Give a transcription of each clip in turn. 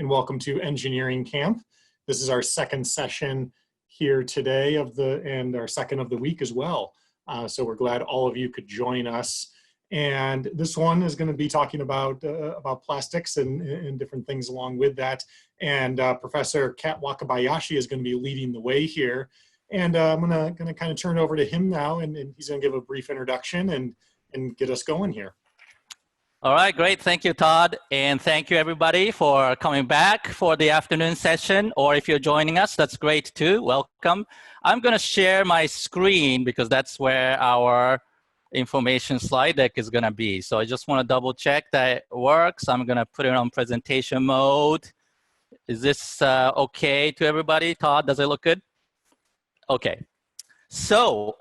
and welcome to Engineering Camp. This is our second session here today and our second of the week as well. So we're glad all of you could join us. And this one is going to be talking about plastics and different things along with that. And Professor Kat Wakabayashi is going to be leading the way here. And I'm going to kind of turn it over to him now, and he's going to give a brief introduction and get us going here. All right, great. Thank you, Todd. And thank you, everybody, for coming back for the afternoon session. Or if you're joining us, that's great, too. Welcome. I'm going to share my screen because that's where our information slide deck is going to be. So I just want to double check that it works. I'm going to put it on presentation mode. Is this OK to everybody? Todd, does it look good? OK. So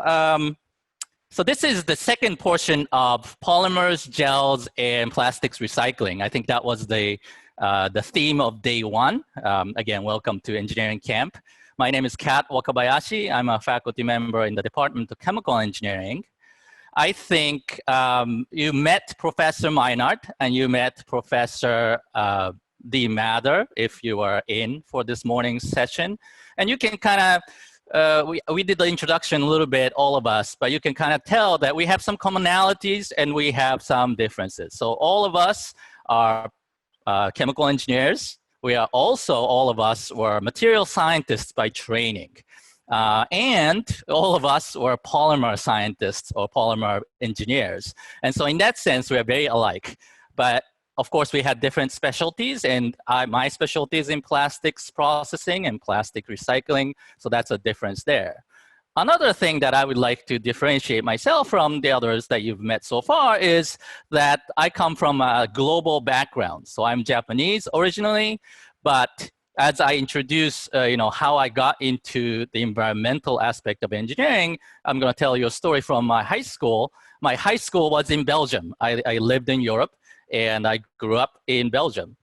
this is the second portion of polymers, gels, and plastics recycling. I think that was the theme of day one. Again, welcome to Engineering Camp. My name is Kat Wakabayashi. I'm a faculty member in the Department of Chemical Engineering. I think you met Professor Meinert and you met Professor D. Mather if you were in for this morning's session. And you can kind of we did the introduction a little bit, all of us, but you can kind of tell that we have some commonalities and we have some differences. So all of us are chemical engineers. We are also, all of us were material scientists by training. And all of us were polymer scientists or polymer engineers. And so in that sense, we are very alike. But of course, we had different specialties, and my specialty is in plastics processing and plastic recycling, so that's a difference there. Another thing that I would like to differentiate myself from the others that you've met so far is that I come from a global background. So I'm Japanese originally, but as I introduce how I got into the environmental aspect of engineering, I'm going to tell you a story from my high school. My high school was in Belgium. I lived in Europe. And I grew up in Belgium.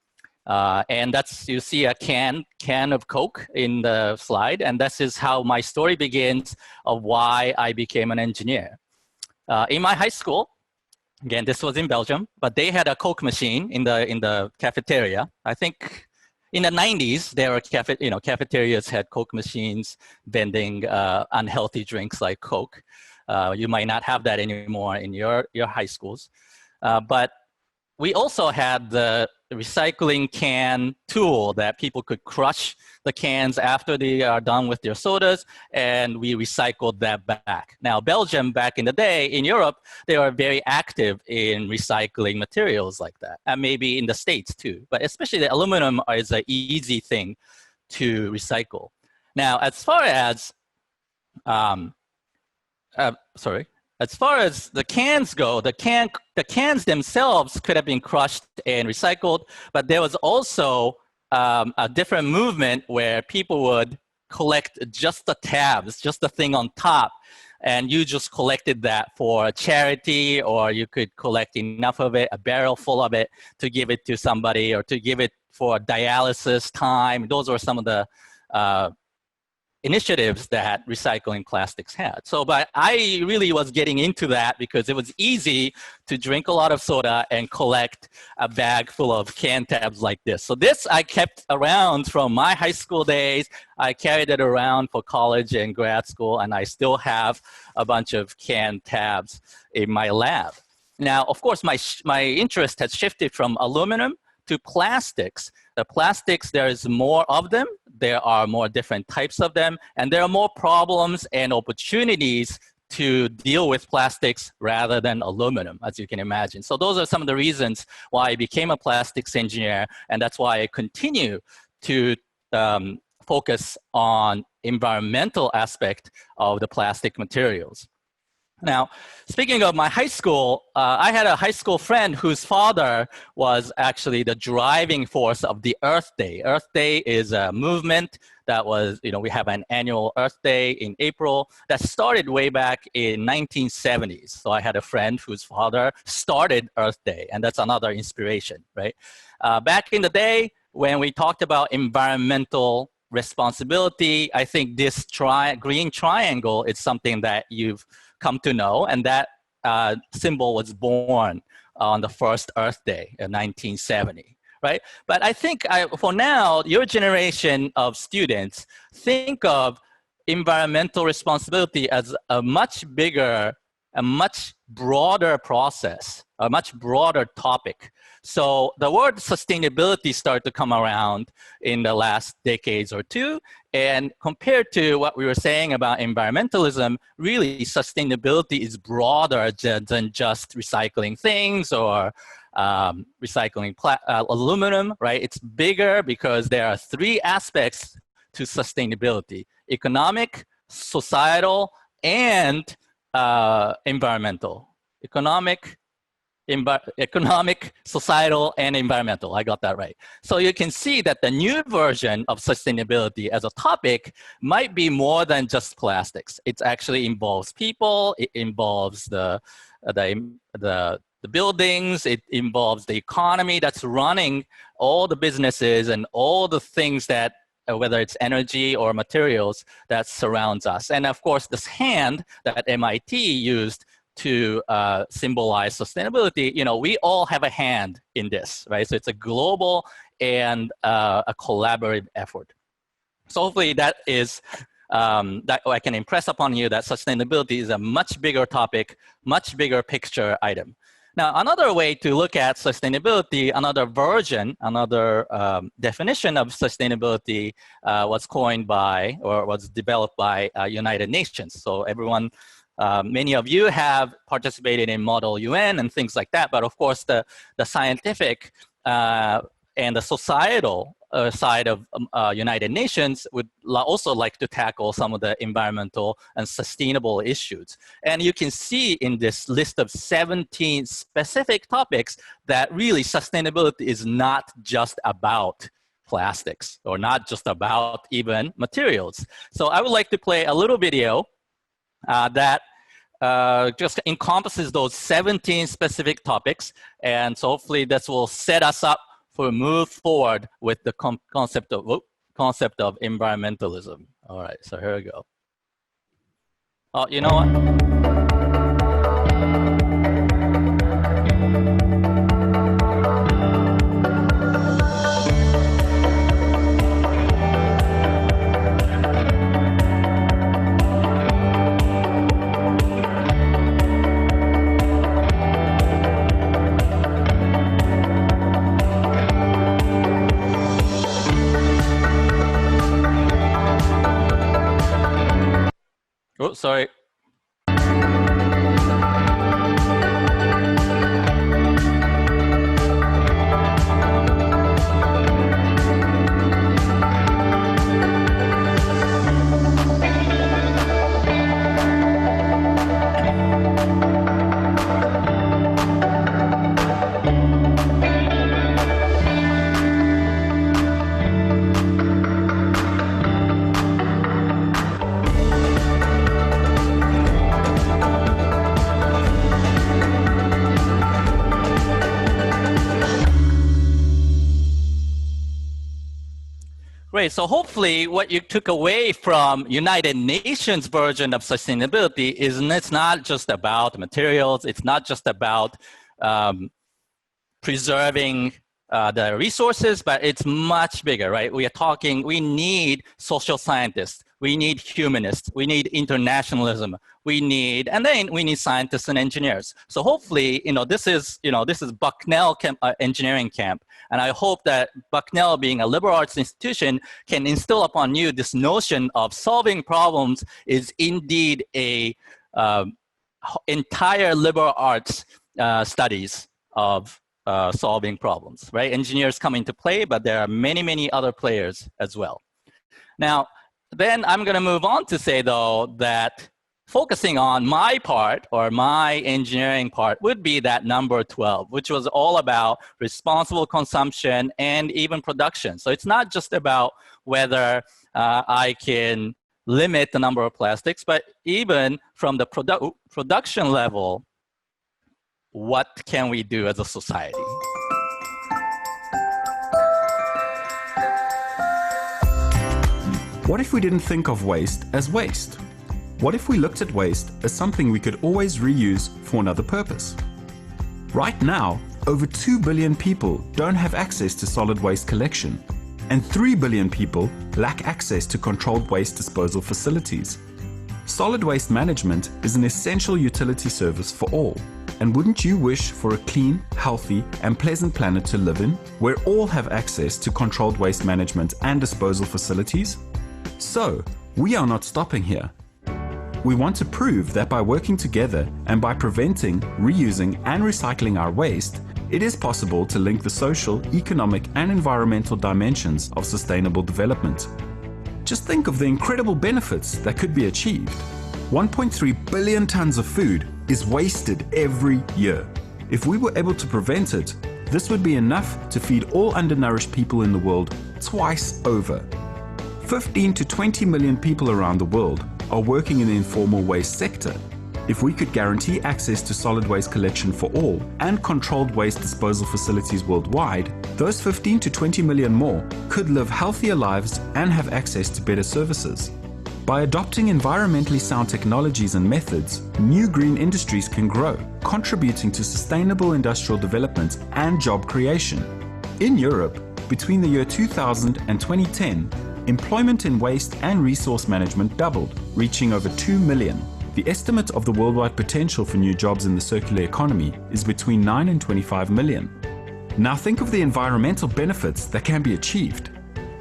And that's, you see a can of Coke in the slide. And this is how my story begins of why I became an engineer. In my high school, again, this was in Belgium, but they had a Coke machine in the cafeteria. I think in the 90s, there were cafeterias had Coke machines vending unhealthy drinks like Coke. You might not have that anymore in your high schools. But we also had the recycling can tool that people could crush the cans after they are done with their sodas, and we recycled that back. Now, Belgium, back in the day, in Europe, they were very active in recycling materials like that, and maybe in the States too, but especially the aluminum is an easy thing to recycle. Now, as far as as far as the cans go, the cans themselves could have been crushed and recycled, but there was also a different movement where people would collect just the tabs, just the thing on top, and you just collected that for a charity, or you could collect enough of it, a barrel full of it, to give it to somebody or to give it for dialysis time. Those were some of the initiatives that recycling plastics had. So, but I really was getting into that because it was easy to drink a lot of soda and collect a bag full of can tabs like this. So this I kept around from my high school days. I carried it around for college and grad school, and I still have a bunch of can tabs in my lab. Now, of course, my interest has shifted from aluminum to plastics. The plastics, there is more of them. There are more different types of them, and there are more problems and opportunities to deal with plastics rather than aluminum, as you can imagine. So those are some of the reasons why I became a plastics engineer, and that's why I continue to focus on environmental aspect of the plastic materials. Now, speaking of my high school, I had a high school friend whose father was actually the driving force of the Earth Day. Earth Day is a movement that was, we have an annual Earth Day in April that started way back in 1970s. So I had a friend whose father started Earth Day, and that's another inspiration, right? Back in the day, when we talked about environmental responsibility, I think this green triangle is something that you've come to know, and that symbol was born on the first Earth Day in 1970, right? But I think for now, your generation of students think of environmental responsibility as a much bigger, a much broader process, a much broader topic. So the word sustainability started to come around in the last decades or two. And compared to what we were saying about environmentalism, really sustainability is broader than just recycling things or recycling aluminum, right? It's bigger because there are three aspects to sustainability: economic, societal, and environmental. Economic, societal, and environmental. I got that right. So you can see that the new version of sustainability as a topic might be more than just plastics. It actually involves people. It involves the buildings. It involves the economy that's running all the businesses and all the things that, whether it's energy or materials that surrounds us. And of course, this hand that MIT used to symbolize sustainability, you know, we all have a hand in this, right? So it's a global and a collaborative effort. So hopefully that is, that I can impress upon you that sustainability is a much bigger topic, much bigger picture item. Now, another way to look at sustainability, another version, another definition of sustainability was coined by, or was developed by United Nations. So everyone, many of you have participated in Model UN and things like that, but of course the scientific and the societal side of United Nations would also like to tackle some of the environmental and sustainable issues. And you can see in this list of 17 specific topics that really sustainability is not just about plastics or not just about even materials. So I would like to play a little video that just encompasses those 17 specific topics. And so hopefully this will set us up for move forward with the concept of environmentalism. All right, so here we go. Oh, you know what? Oh, sorry. Great. So hopefully what you took away from United Nations version of sustainability is it's not just about materials. It's not just about preserving the resources, but it's much bigger, right? We are talking, we need social scientists. We need humanists. We need internationalism. And then we need scientists and engineers. So hopefully, this is Bucknell Engineering Camp. And I hope that Bucknell, being a liberal arts institution, can instill upon you this notion of solving problems is indeed a entire liberal arts studies of solving problems, right? Engineers come into play, but there are many, many other players as well. Now, then I'm going to move on to say, though, that focusing on my part or my engineering part would be that number 12, which was all about responsible consumption and even production. So it's not just about whether I can limit the number of plastics, but even from the production level, what can we do as a society? What if we didn't think of waste as waste? What if we looked at waste as something we could always reuse for another purpose? Right now, over 2 billion people don't have access to solid waste collection, and 3 billion people lack access to controlled waste disposal facilities. Solid waste management is an essential utility service for all. And wouldn't you wish for a clean, healthy, and pleasant planet to live in, where all have access to controlled waste management and disposal facilities? So, we are not stopping here. We want to prove that by working together and by preventing, reusing, and recycling our waste, it is possible to link the social, economic, and environmental dimensions of sustainable development. Just think of the incredible benefits that could be achieved. 1.3 billion tons of food is wasted every year. If we were able to prevent it, this would be enough to feed all undernourished people in the world twice over. 15 to 20 million people around the world are working in the informal waste sector. If we could guarantee access to solid waste collection for all and controlled waste disposal facilities worldwide, those 15 to 20 million more could live healthier lives and have access to better services. By adopting environmentally sound technologies and methods, new green industries can grow, contributing to sustainable industrial development and job creation. In Europe, between the year 2000 and 2010, employment in waste and resource management doubled, reaching over 2 million. The estimate of the worldwide potential for new jobs in the circular economy is between 9 and 25 million. Now think of the environmental benefits that can be achieved.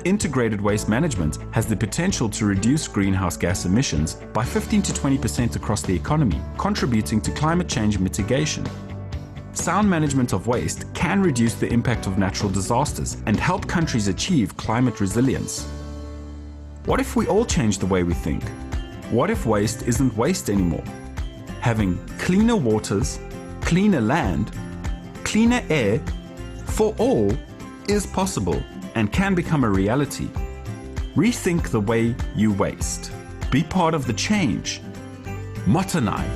Integrated waste management has the potential to reduce greenhouse gas emissions by 15 to 20% across the economy, contributing to climate change mitigation. Sound management of waste can reduce the impact of natural disasters and help countries achieve climate resilience. What if we all change the way we think? What if waste isn't waste anymore? Having cleaner waters, cleaner land, cleaner air for all is possible and can become a reality. Rethink the way you waste. Be part of the change. Motanai.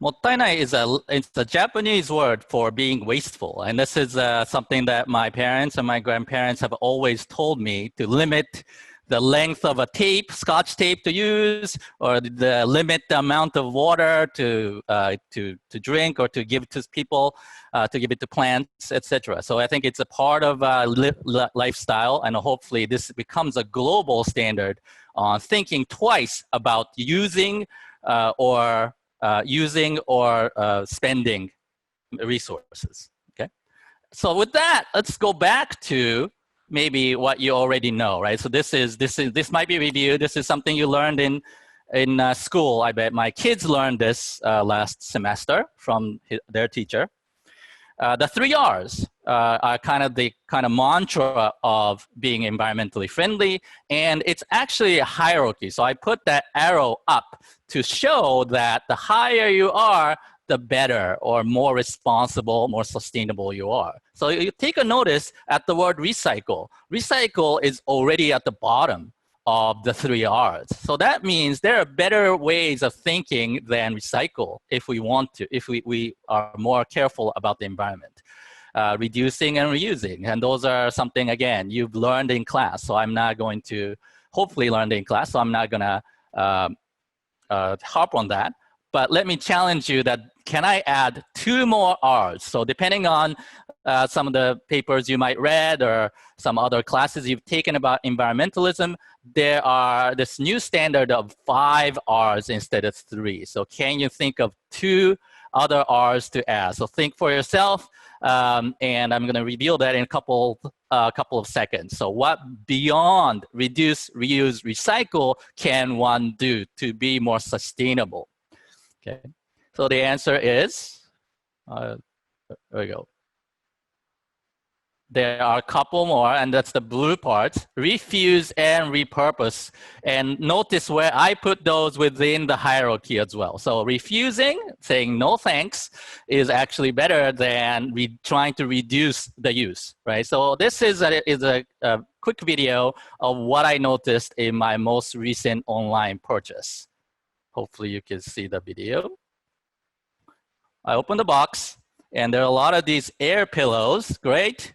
Mottainai it's a Japanese word for being wasteful. And this is something that my parents and my grandparents have always told me to limit the length of a tape, Scotch tape to use, or limit the amount of water to drink or to give to people, to give it to plants, etc. So I think it's a part of lifestyle, and hopefully this becomes a global standard on thinking twice about using or spending resources. Okay, so with that, let's go back to maybe what you already know, right? So this might be review. This is something you learned in school. I bet my kids learned this last semester from their teacher. The 3 R's are kind of the mantra of being environmentally friendly, and it's actually a hierarchy. So I put that arrow up to show that the higher you are, the better or more responsible, more sustainable you are. So you take a notice at the word recycle. Recycle is already at the bottom of the 3 R's. So that means there are better ways of thinking than recycle if we want to, if we are more careful about the environment. Reducing and reusing. And those are something, again, you've learned in class. So I'm not going to, hopefully learned in class, so I'm not gonna harp on that. But let me challenge you that, can I add 2 more R's? So depending on some of the papers you might read or some other classes you've taken about environmentalism, there are this new standard of 5 R's instead of 3. So can you think of 2 other R's to add? So think for yourself, and I'm gonna reveal that in a couple of seconds. So what beyond reduce, reuse, recycle can one do to be more sustainable? Okay, so the answer is, there we go. There are a couple more, and that's the blue parts, refuse and repurpose. And notice where I put those within the hierarchy as well. So refusing, saying no thanks, is actually better than trying to reduce the use, right? So this is a quick video of what I noticed in my most recent online purchase. Hopefully you can see the video. I opened the box, and there are a lot of these air pillows, great.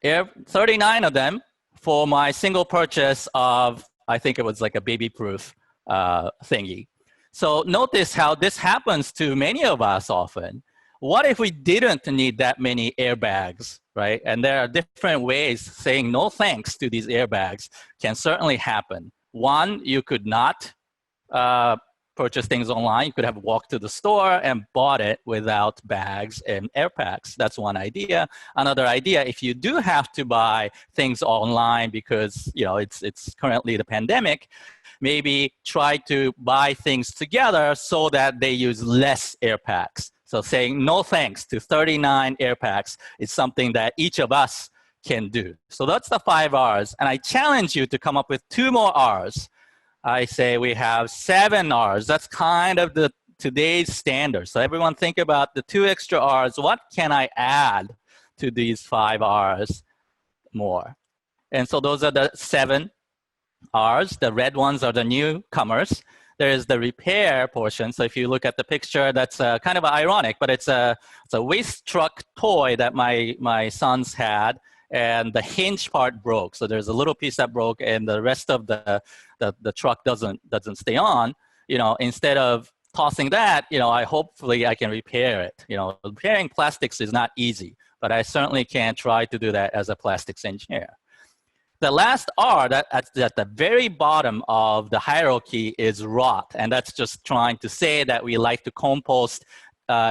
39 of them for my single purchase of, I think it was like a baby-proof thingy. So notice how this happens to many of us often. What if we didn't need that many airbags, right? And there are different ways saying no thanks to these airbags can certainly happen. One, you could not purchase things online. You could have walked to the store and bought it without bags and air packs. That's one idea. Another idea, if you do have to buy things online because it's currently the pandemic, maybe try to buy things together so that they use less air packs. So saying no thanks to 39 air packs is something that each of us can do. So that's the 5 R's. And I challenge you to come up with 2 more R's. I say we have 7 R's. That's kind of today's standard. So everyone think about the 2 extra R's. What can I add to these 5 R's more? And so those are the 7 R's. The red ones are the newcomers. There is the repair portion. So if you look at the picture, that's kind of ironic, but it's a waste truck toy that my sons had, and the hinge part broke. So there's a little piece that broke, and the rest of the truck doesn't stay on. Instead of tossing that, hopefully I can repair it. Repairing plastics is not easy, but I certainly can try to do that as a plastics engineer. The last R, at the very bottom of the hierarchy, is rot. And that's just trying to say that we like to compost,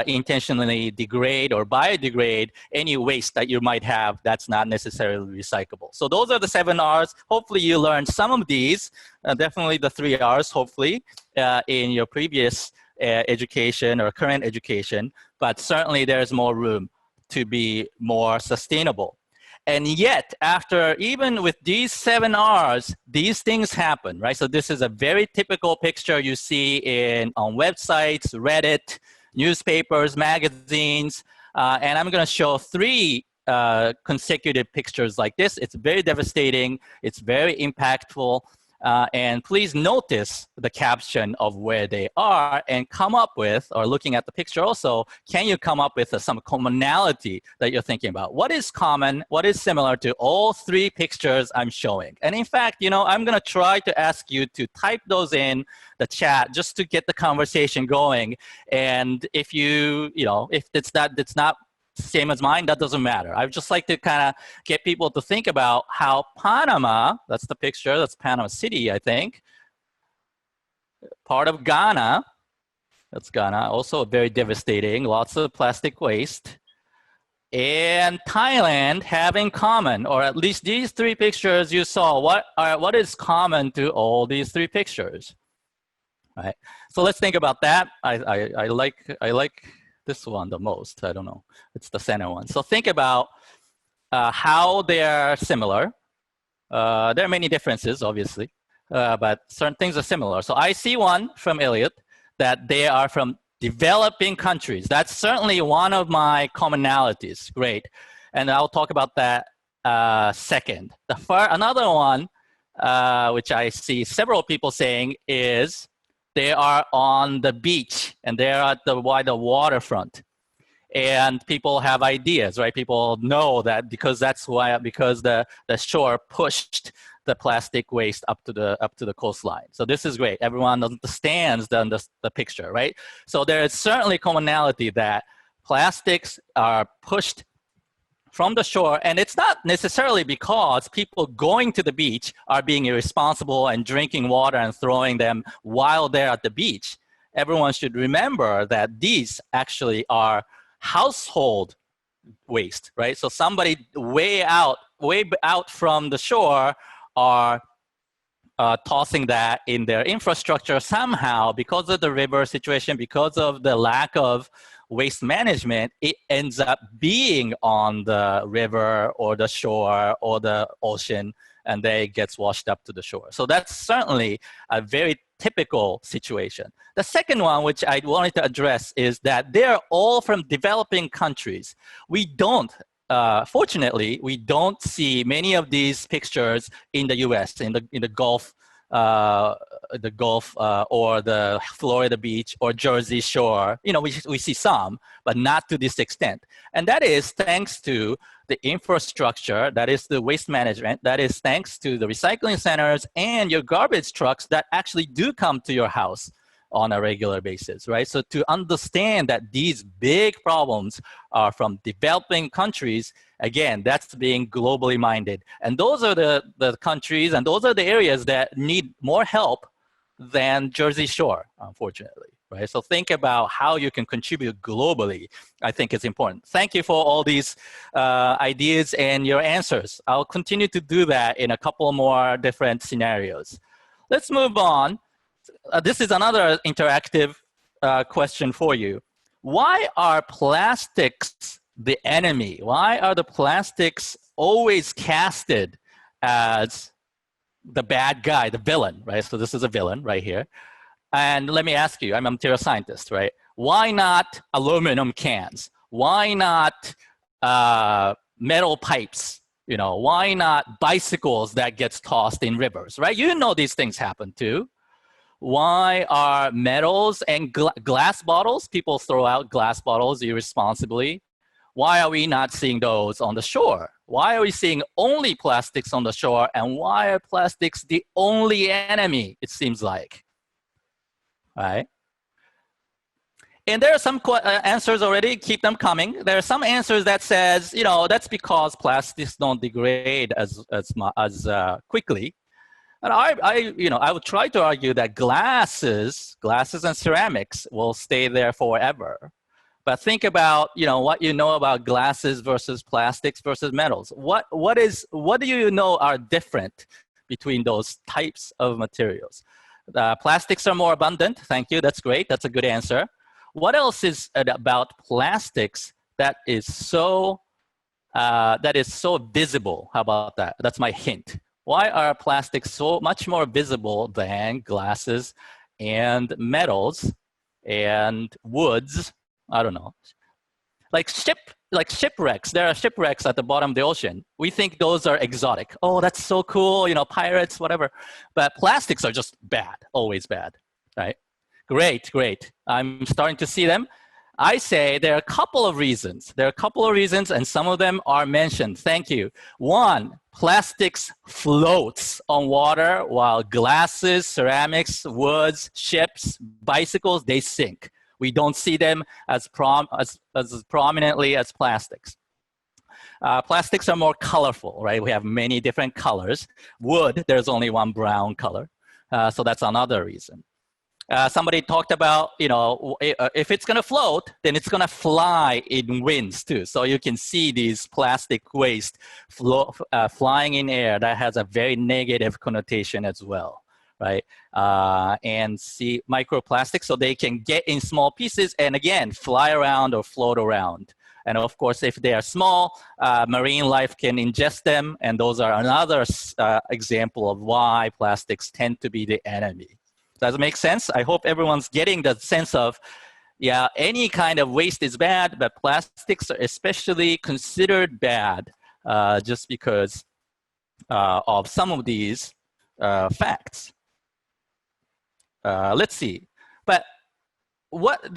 intentionally degrade or biodegrade any waste that you might have that's not necessarily recyclable. So those are the 7 R's. Hopefully you learned some of these, definitely the 3 R's, hopefully, in your previous education or current education. But certainly there's more room to be more sustainable. And yet, even with these 7 R's, these things happen, right? So this is a very typical picture you see on websites, Reddit, newspapers, magazines, and I'm going to show 3 consecutive pictures like this. It's very devastating. It's very impactful. And please notice the caption of where they are and come up with, or looking at the picture also, can you come up with some commonality that you're thinking about? What is common? What is similar to all 3 pictures I'm showing? And in fact, I'm going to try to ask you to type those in the chat just to get the conversation going. And if if it's not same as mine, that doesn't matter. I would just like to kind of get people to think about how Panama, that's the picture, that's Panama City, I think. Part of Ghana, that's Ghana, also very devastating, lots of plastic waste. And Thailand have in common, or at least these 3 pictures you saw, what is common to all these 3 pictures? Right. So let's think about that. I like this one the most. I don't know. It's the center one. So think about how they are similar. There are many differences, obviously, but certain things are similar. So I see one from Elliot that they are from developing countries. That's certainly one of my commonalities. Great. And I'll talk about that second. Another one, which I see several people saying, is they are on the beach and they're at the waterfront, and people have ideas, right? People know that because the shore pushed the plastic waste up to the coastline. So this is great. Everyone understands the picture, right? So there is certainly commonality that plastics are pushed from the shore, and it's not necessarily because people going to the beach are being irresponsible and drinking water and throwing them while they're at the beach. Everyone should remember that these actually are household waste, right? So somebody way out from the shore are tossing that in their infrastructure somehow because of the river situation, because of the lack of waste management. It ends up being on the river or the shore or the ocean, and then it gets washed up to the shore. So that's certainly a very typical situation. The second one, which I wanted to address, is that they're all from developing countries. We don't, fortunately, we don't see many of these pictures in the US, in the Gulf or the Florida beach or Jersey Shore. We see some, but not to this extent. And that is thanks to the infrastructure, that is the waste management, that is thanks to the recycling centers and your garbage trucks that actually do come to your house on a regular basis, right? So to understand that these big problems are from developing countries, again, that's being globally minded. And those are the countries and those are the areas that need more help than Jersey Shore, unfortunately, right? So think about how you can contribute globally. I think it's important. Thank you for all these ideas and your answers. I'll continue to do that in a couple more different scenarios. Let's move on. This is another interactive question for you. Why are plastics the enemy? Why are the plastics always casted as the bad guy, the villain, right? So this is a villain right here. And let me ask you, I'm a material scientist, right? Why not aluminum cans? Why not metal pipes? You know, why not bicycles that gets tossed in rivers, right? You know these things happen too. Why are metals and glass bottles, people throw out glass bottles irresponsibly. Why are we not seeing those on the shore? Why are we seeing only plastics on the shore? And why are plastics the only enemy, it seems like, right? And there are some answers already, keep them coming. There are some answers that says, you know, that's because plastics don't degrade as quickly. And I would try to argue that glasses and ceramics will stay there forever. But think about, you know, what you know about glasses versus plastics versus metals. What do you know are different between those types of materials? Plastics are more abundant. Thank you. That's great. That's a good answer. What else is about plastics that is so visible? How about that? That's my hint. Why are plastics so much more visible than glasses and metals and woods? I don't know. Like shipwrecks. There are shipwrecks at the bottom of the ocean. We think those are exotic. Oh, that's so cool, you know, pirates, whatever. But plastics are just bad, always bad, right? Great, great. I'm starting to see them. I say there are a couple of reasons. There are a couple of reasons, and some of them are mentioned. Thank you. One, plastics floats on water, while glasses, ceramics, woods, ships, bicycles, they sink. We don't see them as prominently as plastics. Plastics are more colorful, right? We have many different colors. Wood, there's only one brown color. So that's another reason. Somebody talked about, you know, if it's going to float, then it's going to fly in winds too. So you can see these plastic waste flying in air. That has a very negative connotation as well, right? And see microplastics, so they can get in small pieces and again, fly around or float around. And of course, if they are small, marine life can ingest them. And those are another example of why plastics tend to be the enemy. Does it make sense? I hope everyone's getting the sense of, yeah, any kind of waste is bad, but plastics are especially considered bad just because of some of these facts. Let's see. But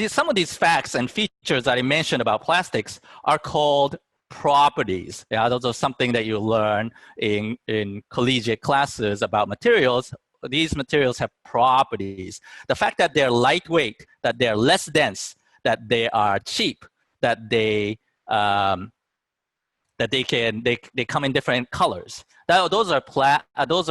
some of these facts and features that I mentioned about plastics are called properties. Yeah, those are something that you learn in collegiate classes about materials. These materials have properties. The fact that they're lightweight, that they're less dense, that they are cheap, that they come in different colors. Those are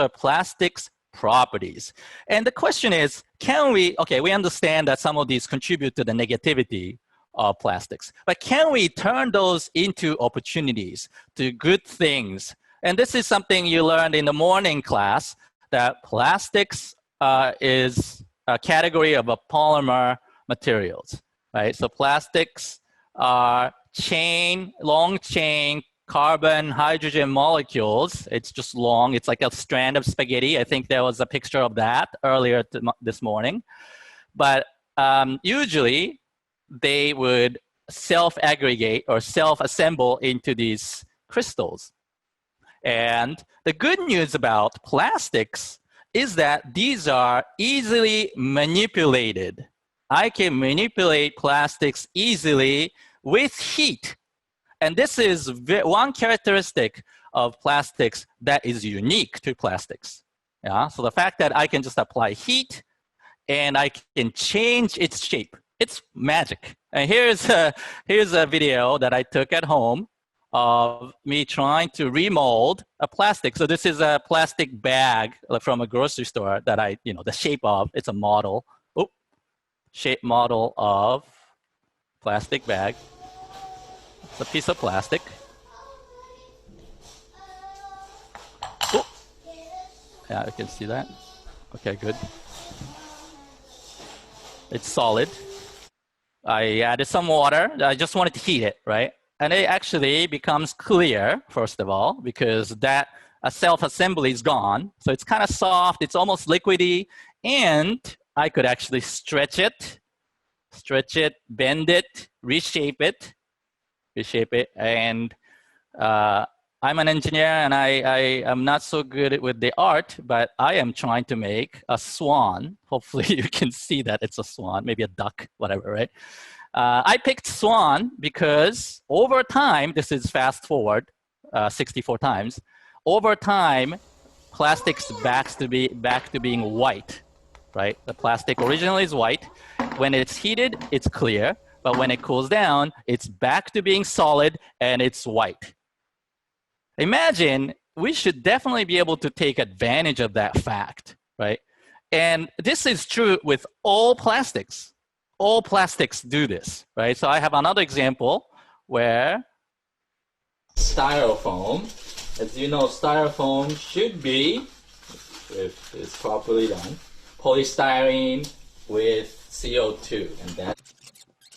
plastics properties. And the question is, we understand that some of these contribute to the negativity of plastics, but can we turn those into opportunities, to good things? And this is something you learned in the morning class, that plastics is a category of polymer materials, right? So plastics are long chain carbon, hydrogen molecules. It's just long. It's like a strand of spaghetti. I think there was a picture of that earlier this morning. But usually they would self-aggregate or self-assemble into these crystals. And the good news about plastics is that these are easily manipulated. I can manipulate plastics easily with heat. And this is one characteristic of plastics that is unique to plastics. Yeah? So the fact that I can just apply heat and I can change its shape. It's magic. And here's a video that I took at home of me trying to remold a plastic. So this is a plastic bag from a grocery store that the shape of, it's a model. Oh, shape model of plastic bag. It's a piece of plastic. Oh, yeah, you can see that. Okay, good. It's solid. I added some water. I just wanted to heat it, right? And it actually becomes clear, first of all, because that self-assembly is gone. So it's kind of soft. It's almost liquidy. And I could actually stretch it, bend it, reshape it. And I'm an engineer, and I am not so good with the art, but I am trying to make a swan. Hopefully you can see that it's a swan, maybe a duck, whatever, right? I picked swan because over time, this is fast forward 64 times, over time, plastic's back to being white, right? The plastic originally is white. When it's heated, it's clear, but when it cools down, it's back to being solid and it's white. Imagine, we should definitely be able to take advantage of that fact, right? And this is true with all plastics. All plastics do this, right? So I have another example where styrofoam, as you know, styrofoam should be, if it's properly done, polystyrene with CO2. And that,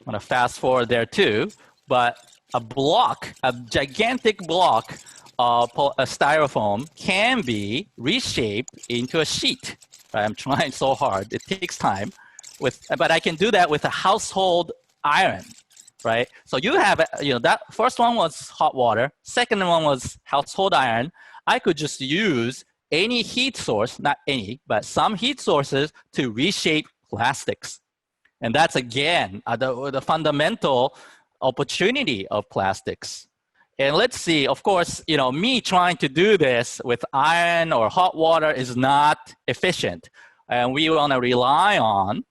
I'm gonna fast forward there too, but a gigantic block of a styrofoam can be reshaped into a sheet. Right? I'm trying so hard. It takes time, but I can do that with a household iron, right? So you have, that first one was hot water. Second one was household iron. I could just use any heat source, not any, but some heat sources to reshape plastics. And that's, again, the fundamental opportunity of plastics. And let's see, of course, me trying to do this with iron or hot water is not efficient. And we want to rely on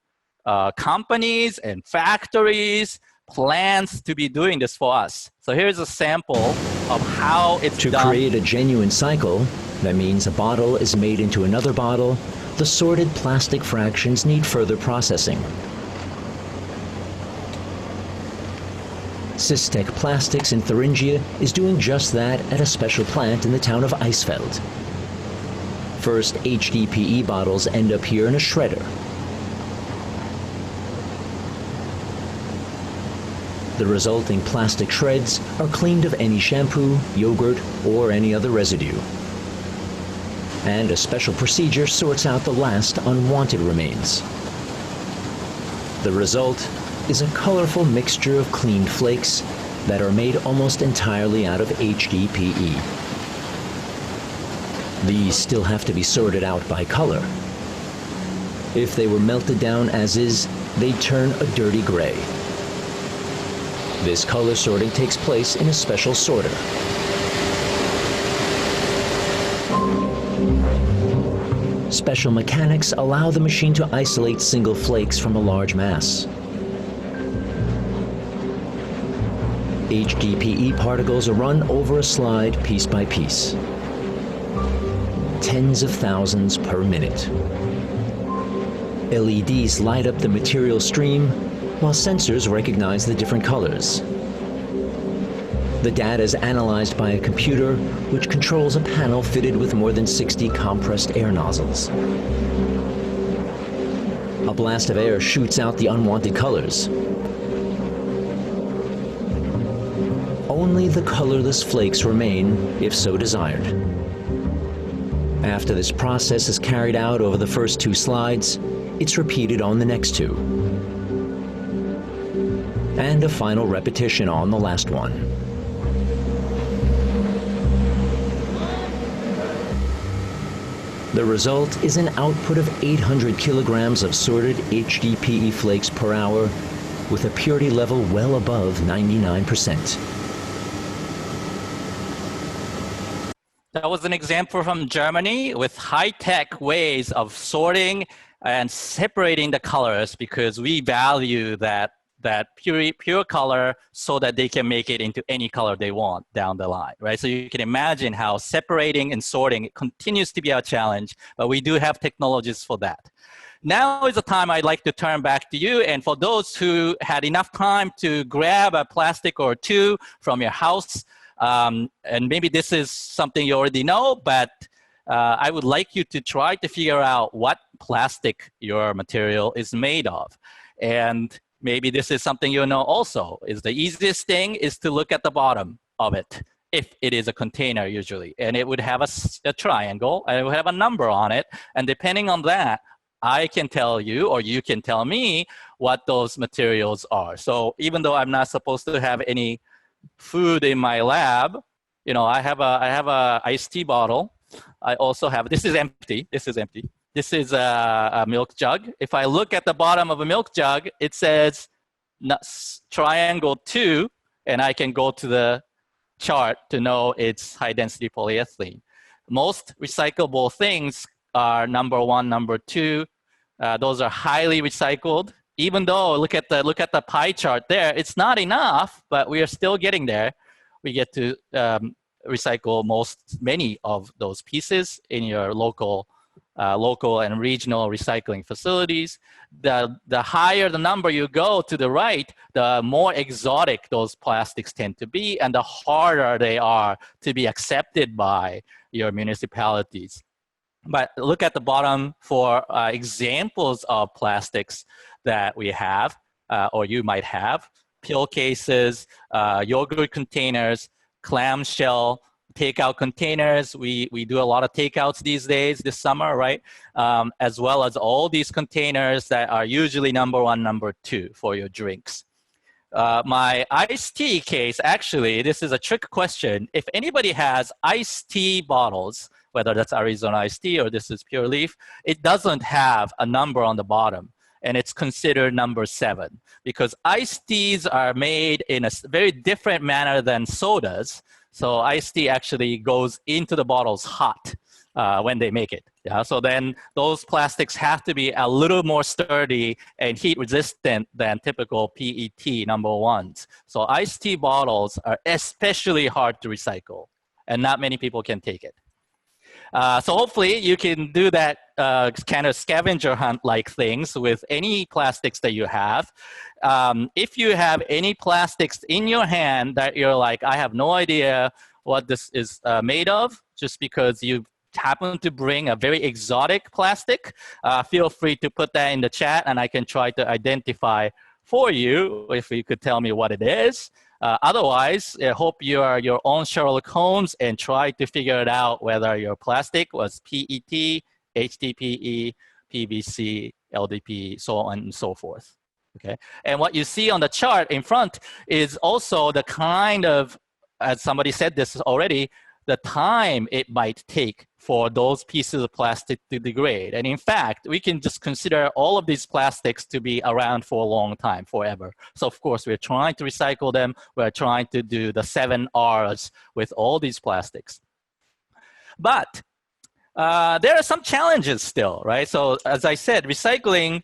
companies and factories, plants to be doing this for us. So here's a sample of how it's done. To create a genuine cycle, that means a bottle is made into another bottle, the sorted plastic fractions need further processing. Systec Plastics in Thuringia is doing just that at a special plant in the town of Eisfeld. First, HDPE bottles end up here in a shredder. The resulting plastic shreds are cleaned of any shampoo, yogurt, or any other residue. And a special procedure sorts out the last unwanted remains. The result is a colorful mixture of cleaned flakes that are made almost entirely out of HDPE. These still have to be sorted out by color. If they were melted down as is, they'd turn a dirty gray. This color sorting takes place in a special sorter. Special mechanics allow the machine to isolate single flakes from a large mass. HDPE particles are run over a slide piece by piece. Tens of thousands per minute. LEDs light up the material stream, while sensors recognize the different colors. The data is analyzed by a computer, which controls a panel fitted with more than 60 compressed air nozzles. A blast of air shoots out the unwanted colors. Only the colorless flakes remain, if so desired. After this process is carried out over the first two slides, it's repeated on the next two. And a final repetition on the last one. The result is an output of 800 kilograms of sorted HDPE flakes per hour with a purity level well above 99%. That was an example from Germany with high-tech ways of sorting and separating the colors because we value that pure color so that they can make it into any color they want down the line, right? So you can imagine how separating and sorting continues to be our challenge, but we do have technologies for that. Now is the time I'd like to turn back to you. And for those who had enough time to grab a plastic or two from your house, and maybe this is something you already know, but I would like you to try to figure out what plastic your material is made of. And maybe this is something you know also, is the easiest thing is to look at the bottom of it, if it is a container usually. And it would have a triangle, and it would have a number on it. And depending on that, I can tell you, or you can tell me what those materials are. So even though I'm not supposed to have any food in my lab, you know, I have a iced tea bottle. I also have, this is empty. This is a milk jug. If I look at the bottom of a milk jug, it says triangle 2, and I can go to the chart to know it's high density polyethylene. Most recyclable things are number 1, number 2. Those are highly recycled. Even though look at the pie chart there, it's not enough, but we are still getting there. We get to recycle many of those pieces in your local and regional recycling facilities. The higher the number you go to the right, the more exotic those plastics tend to be, and the harder they are to be accepted by your municipalities. But look at the bottom for examples of plastics that we have, or you might have: pill cases, yogurt containers, clamshell, takeout containers. We do a lot of takeouts these days, this summer, right? As well as all these containers that are usually number 1, number 2 for your drinks. My iced tea case, actually, this is a trick question. If anybody has iced tea bottles, whether that's Arizona iced tea or this is Pure Leaf, it doesn't have a number on the bottom, and it's considered number 7 because iced teas are made in a very different manner than sodas. So iced tea actually goes into the bottles hot when they make it. Yeah? So then those plastics have to be a little more sturdy and heat resistant than typical PET number 1s. So iced tea bottles are especially hard to recycle, and not many people can take it. So hopefully you can do that kind of scavenger hunt like things with any plastics that you have. If you have any plastics in your hand that you're like, I have no idea what this is made of, just because you happen to bring a very exotic plastic, feel free to put that in the chat and I can try to identify for you if you could tell me what it is. Otherwise, I hope you are your own Sherlock Holmes and try to figure it out whether your plastic was PET, HDPE, PVC, LDPE, so on and so forth. Okay, and what you see on the chart in front is also the kind of, as somebody said this already, the time it might take for those pieces of plastic to degrade. And in fact, we can just consider all of these plastics to be around for a long time, forever. So of course, we're trying to recycle them. We're trying to do the 7 R's with all these plastics. But there are some challenges still, right? So as I said, recycling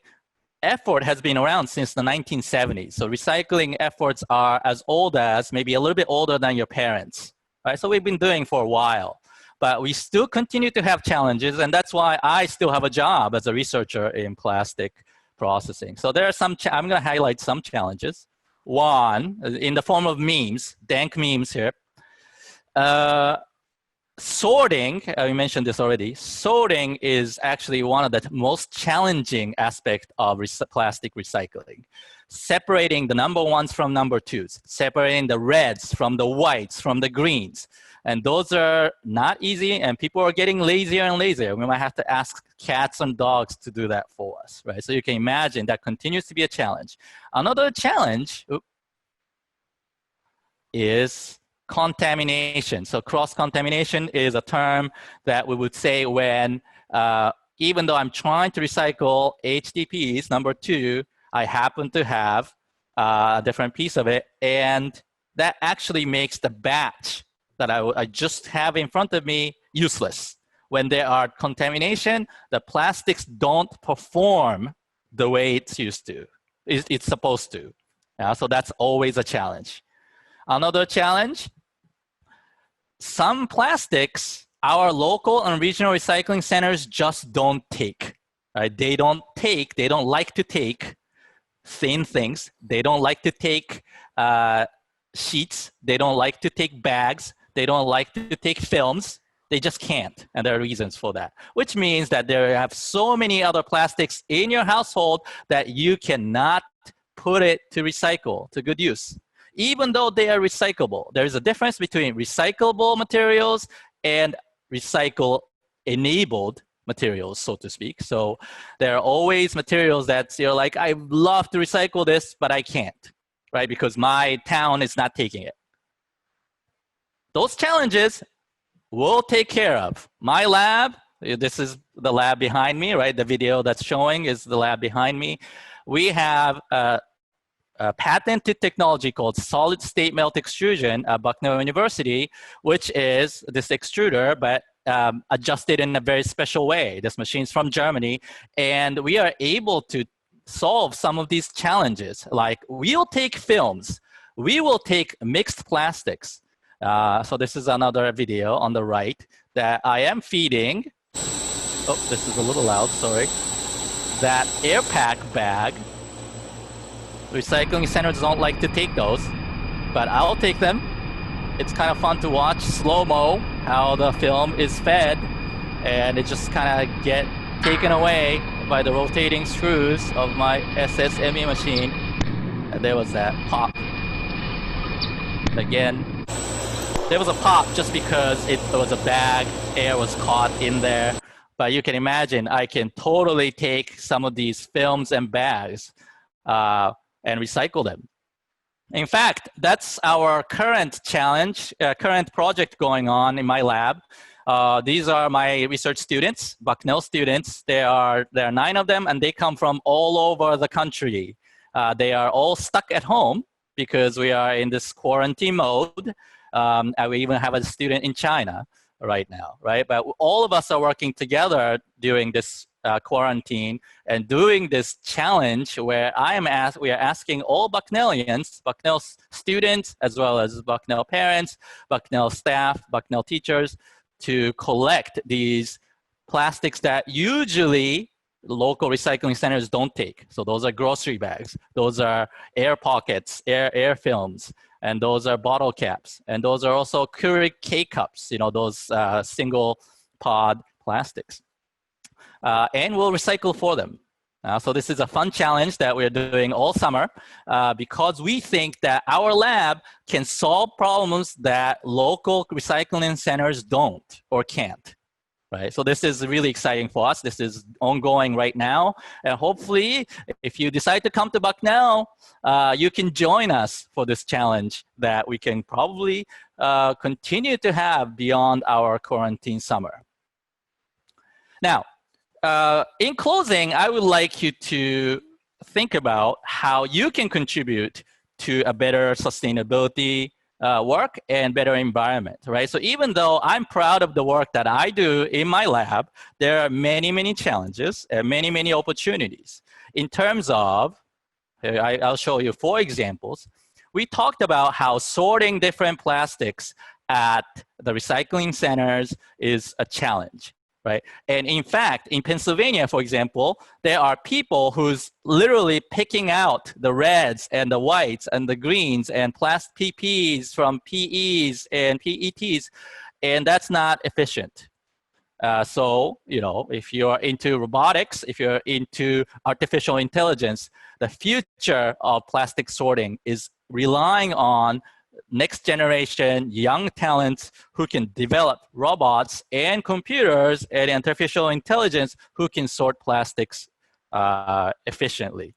effort has been around since the 1970s. So recycling efforts are as old as, maybe a little bit older than your parents. Right, so we've been doing for a while, but we still continue to have challenges, and that's why I still have a job as a researcher in plastic processing. So there are some, I'm going to highlight some challenges. One, in the form of memes, dank memes here. Sorting, we mentioned this already, sorting is actually one of the most challenging aspects of plastic recycling. Separating the number 1s from number 2s, separating the reds from the whites, from the greens. And those are not easy, and people are getting lazier and lazier. We might have to ask cats and dogs to do that for us, right? So you can imagine that continues to be a challenge. Another challenge is contamination. So cross-contamination is a term that we would say when, even though I'm trying to recycle HDPEs, number 2, I happen to have a different piece of it, and that actually makes the batch that I just have in front of me useless. when there are contamination, the plastics don't perform the way it's used to, it's supposed to. So that's always a challenge. Another challenge, some plastics, our local and regional recycling centers just don't take. Right? They don't like to take thin things. They don't like to take sheets. They don't like to take bags. They don't like to take films. They just can't, and there are reasons for that, which means that there have so many other plastics in your household that you cannot put it to recycle, to good use, even though they are recyclable. There's a difference between recyclable materials and recycle-enabled materials, so to speak. So there are always materials that you're like, I love to recycle this, but I can't, right? Because my town is not taking it. Those challenges we'll take care of. My lab, this is the lab behind me, right? The video that's showing is the lab behind me. We have a patented technology called solid state melt extrusion at Bucknell University, which is this extruder, but adjusted in a very special way. This machine's from Germany, and we are able to solve some of these challenges. Like, we'll take films, we will take mixed plastics. So this is another video on the right that I am feeding. Oh, this is a little loud, sorry. That air pack bag. Recycling centers don't like to take those, but I'll take them. It's kind of fun to watch slow-mo how the film is fed, and it just kind of get taken away by the rotating screws of my SSME machine. And there was that pop. Again. There was a pop just because it was a bag, air was caught in there. But you can imagine I can totally take some of these films and bags and recycle them. In fact, that's our current challenge, current project going on in my lab. These are my research students, Bucknell students. There are 9 of them, and they come from all over the country. They are all stuck at home because we are in this quarantine mode. And we even have a student in China right now, right? But all of us are working together during this quarantine and doing this challenge where we are asking all Bucknellians, Bucknell students, as well as Bucknell parents, Bucknell staff, Bucknell teachers, to collect these plastics that usually local recycling centers don't take. So those are grocery bags, those are air pockets, air films, and those are bottle caps. And those are also Keurig K-cups, you know, those single pod plastics. And we'll recycle for them. So this is a fun challenge that we're doing all summer because we think that our lab can solve problems that local recycling centers don't or can't. Right? So this is really exciting for us. This is ongoing right now. And hopefully, if you decide to come to Bucknell, you can join us for this challenge that we can probably continue to have beyond our quarantine summer. Now, in closing, I would like you to think about how you can contribute to a better sustainability work and better environment, right? So even though I'm proud of the work that I do in my lab, there are many, many challenges and many, many opportunities. In terms of, I'll show you 4 examples. We talked about how sorting different plastics at the recycling centers is a challenge. Right? And in fact, in Pennsylvania, for example, there are people who's literally picking out the reds and the whites and the greens and plastic PPs from PEs and PETs, and that's not efficient. So, you know, if you're into robotics, if you're into artificial intelligence, the future of plastic sorting is relying on next generation young talents who can develop robots and computers and artificial intelligence who can sort plastics efficiently.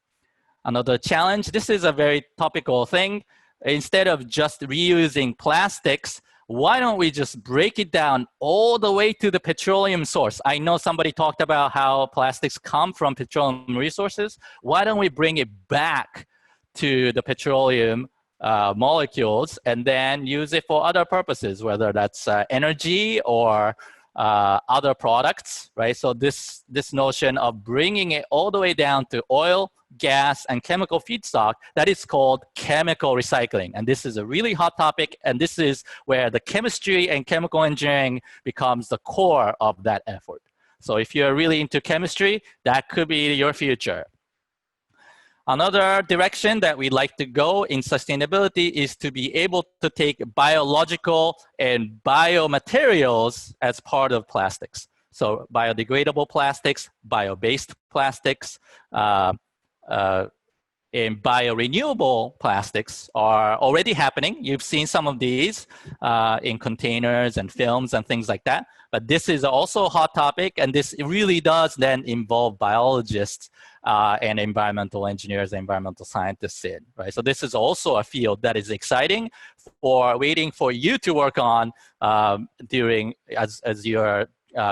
Another challenge, this is a very topical thing. Instead of just reusing plastics, why don't we just break it down all the way to the petroleum source? I know somebody talked about how plastics come from petroleum resources. Why don't we bring it back to the petroleum molecules and then use it for other purposes, whether that's energy or other products, right? So this notion of bringing it all the way down to oil, gas, and chemical feedstock, that is called chemical recycling. And this is a really hot topic, and this is where the chemistry and chemical engineering becomes the core of that effort. So if you're really into chemistry, that could be your future. Another direction that we'd like to go in sustainability is to be able to take biological and biomaterials as part of plastics. So biodegradable plastics, bio-based plastics, and biorenewable plastics are already happening. You've seen some of these in containers and films and things like that. But this is also a hot topic, and this really does then involve biologists and environmental engineers and environmental scientists in, right? So this is also a field that is exciting for waiting for you to work on as your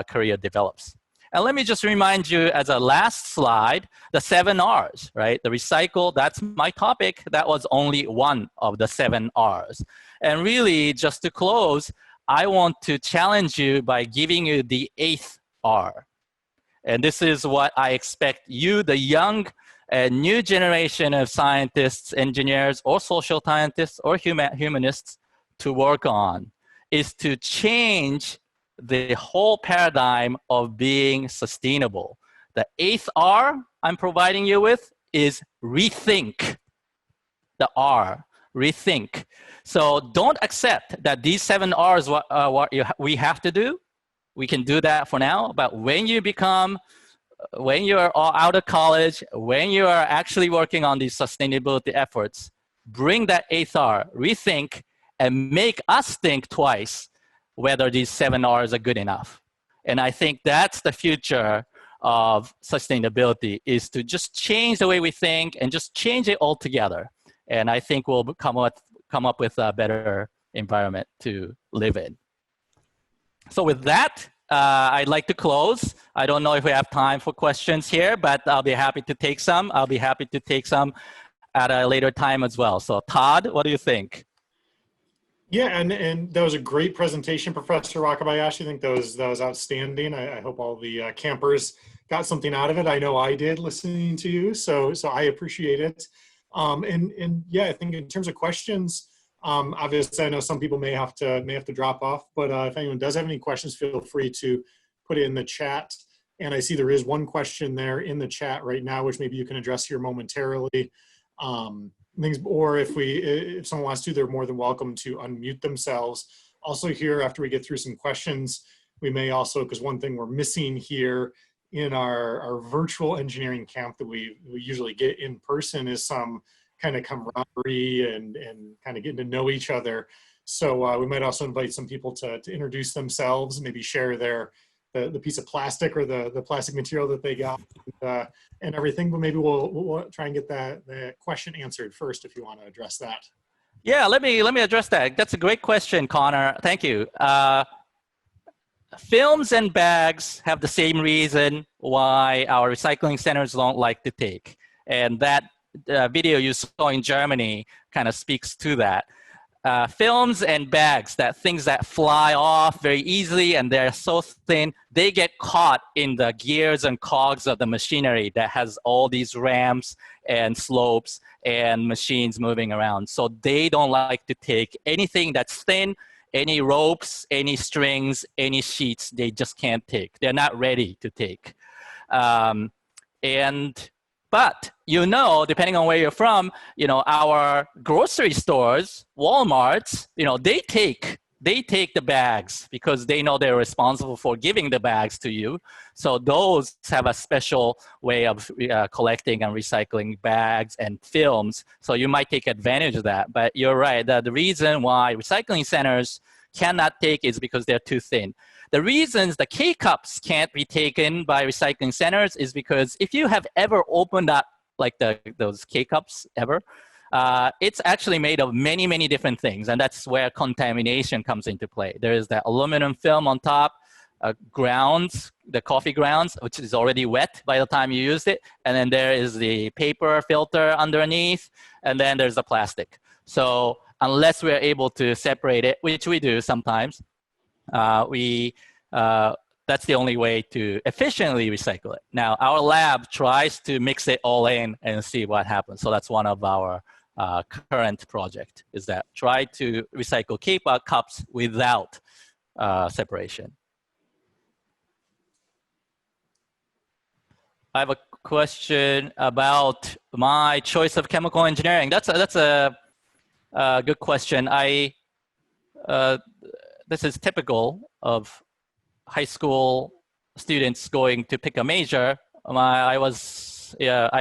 career develops. And let me just remind you as a last slide, the 7 R's, right? The recycle, that's my topic. That was only one of the 7 R's. And really, just to close, I want to challenge you by giving you the 8th R. And this is what I expect you, the young and new generation of scientists, engineers, or social scientists, or humanists to work on, is to change the whole paradigm of being sustainable. The 8th R I'm providing you with is rethink. The R, rethink. So don't accept that these 7 R's we have to do. We can do that for now, but when you're out of college, when you are actually working on these sustainability efforts, bring that 8th R, rethink, and make us think twice whether these 7 R's are good enough. And I think that's the future of sustainability, is to just change the way we think and just change it altogether. And I think we'll come up with a better environment to live in. So with that, I'd like to close. I don't know if we have time for questions here, but I'll be happy to take some. I'll be happy to take some at a later time as well. So Todd, what do you think? Yeah, and that was a great presentation, Professor Wakabayashi. I think that was outstanding. I hope all the campers got something out of it. I know I did listening to you, so I appreciate it. And yeah, I think in terms of questions, obviously I know some people may have to drop off, but if anyone does have any questions, feel free to put it in the chat. And I see there is one question there in the chat right now, which maybe you can address here momentarily. Or if someone wants to, they're more than welcome to unmute themselves. Also here, after we get through some questions, we may also, because one thing we're missing here in our virtual engineering camp that we usually get in person is some kind of camaraderie and kind of getting to know each other. So we might also invite some people to introduce themselves, maybe share the piece of plastic or the plastic material that they got and everything, but maybe we'll try and get that question answered first if you want to address that. Yeah, let me address that. That's a great question, Connor. Thank you. Films and bags have the same reason why our recycling centers don't like to take. And that video you saw in Germany kind of speaks to that. Films and bags, things that fly off very easily and they're so thin, they get caught in the gears and cogs of the machinery that has all these ramps and slopes and machines moving around. So they don't like to take anything that's thin, any ropes, any strings, any sheets, they just can't take. They're not ready to take. But depending on where you're from, our grocery stores, Walmarts, they take the bags because they know they're responsible for giving the bags to you. So those have a special way of collecting and recycling bags and films. So you might take advantage of that. But you're right, the reason why recycling centers cannot take is because they're too thin. The reasons the K-cups can't be taken by recycling centers is because if you have ever opened up like those K-cups ever, it's actually made of many, many different things. And that's where contamination comes into play. There is the aluminum film on top, grounds, the coffee grounds, which is already wet by the time you use it. And then there is the paper filter underneath. And then there's the plastic. So unless we're able to separate it, which we do sometimes, we that's the only way to efficiently recycle it. Now, our lab tries to mix it all in and see what happens. So that's one of our current project, is that try to recycle K-pop cups without separation. I have a question about my choice of chemical engineering. That's a good question. This is typical of high school students going to pick a major. I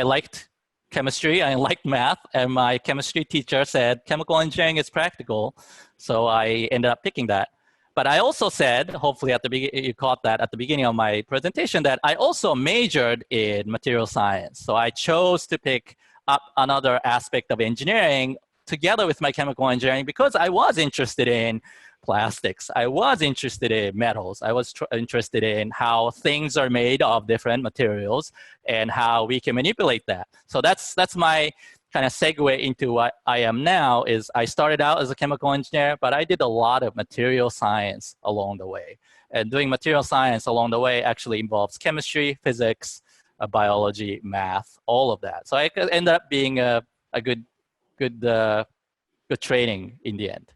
liked chemistry, I liked math, and my chemistry teacher said chemical engineering is practical, so I ended up picking that. But I also said, hopefully you caught that at the beginning of my presentation, that I also majored in material science. So I chose to pick up another aspect of engineering together with my chemical engineering because I was interested in plastics. I was interested in metals. I was interested in how things are made of different materials and how we can manipulate that. So that's my kind of segue into what I am now. Is I started out as a chemical engineer, but I did a lot of material science along the way. And doing material science along the way actually involves chemistry, physics, biology, math, all of that. So I could end up being a good training in the end.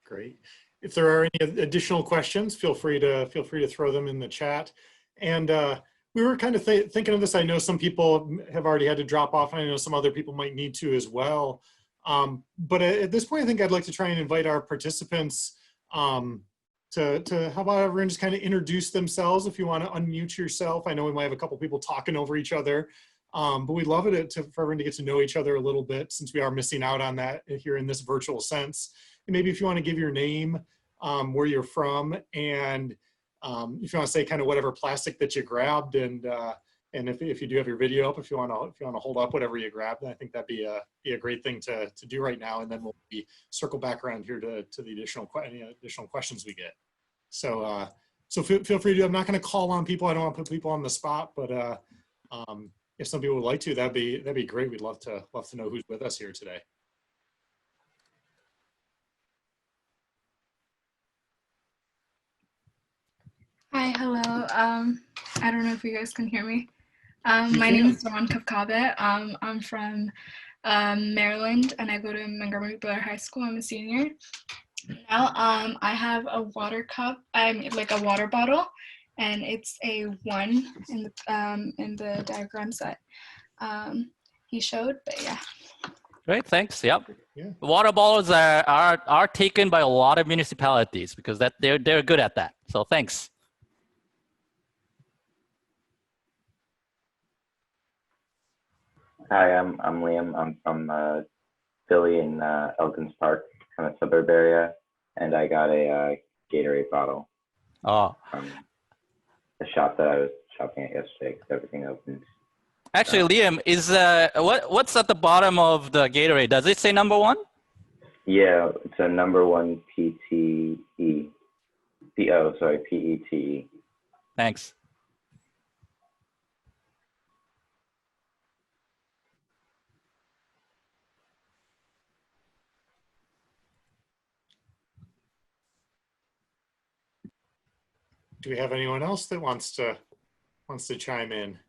Great. If there are any additional questions, feel free to throw them in the chat. And we were kind of thinking of this. I know some people have already had to drop off, and I know some other people might need to as well. But at this point, I think I'd like to try and invite our participants to how about everyone just kind of introduce themselves. If you want to unmute yourself, I know we might have a couple people talking over each other, but we'd love it for everyone to get to know each other a little bit, since we are missing out on that here in this virtual sense. And maybe if you want to give your name, where you're from, and if you want to say kind of whatever plastic that you grabbed, and if you do have your video up, if you want to hold up whatever you grabbed, I think that'd be a great thing to do right now, and then we'll circle back around here to the any additional questions we get. So feel free to. I'm not going to call on people. I don't want to put people on the spot, but if some people would like to, that'd be great. We'd love to know who's with us here today. Hi, hello. I don't know if you guys can hear me. My name is Kat Wakabayashi. I'm from Maryland, and I go to Montgomery Blair High School. I'm a senior. Now, I have a water cup. I'm like a water bottle, and it's a 1 in the diagrams that he showed. But yeah. Great, thanks. Yep. Yeah. Water bottles are taken by a lot of municipalities because they're good at that. So thanks. Hi, I'm Liam. I'm from Philly in Elkins Park, kind of suburb area, and I got a Gatorade bottle from the shop that I was shopping at yesterday because everything opened. Actually, Liam, is what's at the bottom of the Gatorade? Does it say number 1? Yeah, it's a number 1 PTE. PETE. Thanks. Do we have anyone else that wants to chime in?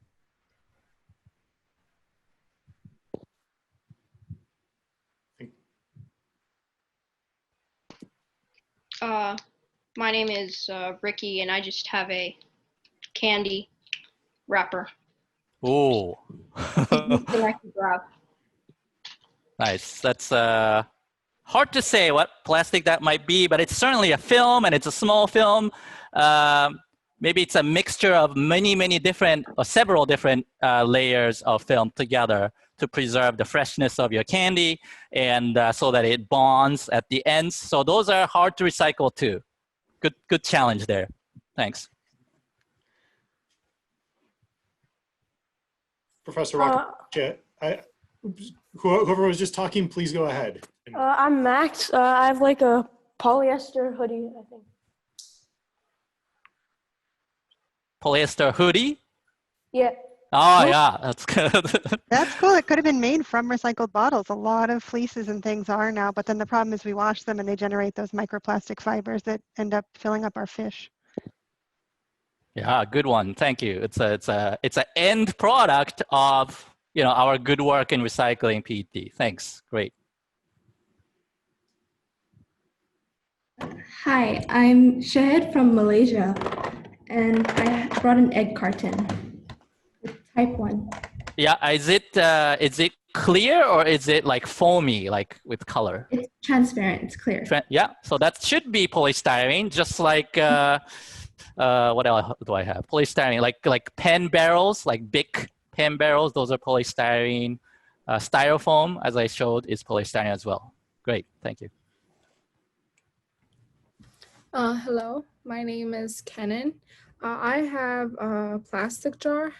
My name is Ricky, and I just have a candy wrapper. Ooh. That I can grab. Nice. That's hard to say what plastic that might be, but it's certainly a film, and it's a small film. Maybe it's a mixture of many different or several different layers of film together to preserve the freshness of your candy, and so that it bonds at the ends. So those are hard to recycle too. Good challenge there. Thanks. Professor Wakabayashi, whoever was just talking, please go ahead. I'm Max. I have like a polyester hoodie, I think. Polyester hoodie? Yeah. Oh, yeah, that's good. That's cool. It could have been made from recycled bottles. A lot of fleeces and things are now, but then the problem is we wash them and they generate those microplastic fibers that end up filling up our fish. Yeah, good one. Thank you. It's an end product of our good work in recycling PET. Thanks. Great. Hi, I'm Shahid from Malaysia, and I brought an egg carton. Type 1. Yeah, is it clear or is it like foamy, like with color? It's transparent. It's clear. Yeah, so that should be polystyrene, just like what else do I have? Polystyrene, like pen barrels, like big pen barrels. Those are polystyrene. Styrofoam, as I showed, is polystyrene as well. Great, thank you. Hello, my name is Kenan. I have a plastic jar,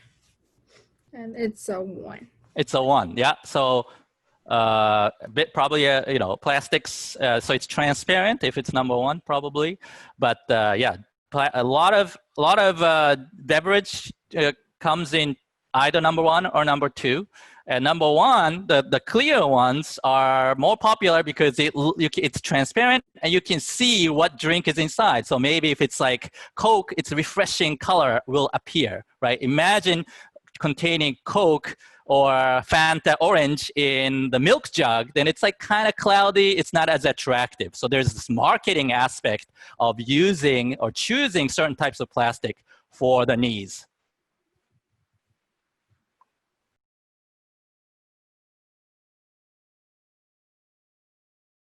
and it's a 1. It's a 1, yeah. So probably plastics. So it's transparent if it's number 1, probably. But yeah, a lot of beverage comes in either number 1 or number 2. And number 1, the clear ones are more popular because it's transparent and you can see what drink is inside. So maybe if it's like Coke, its refreshing color will appear, right? Imagine containing Coke or Fanta orange in the milk jug, then it's like kind of cloudy. It's not as attractive. So there's this marketing aspect of using or choosing certain types of plastic for the needs.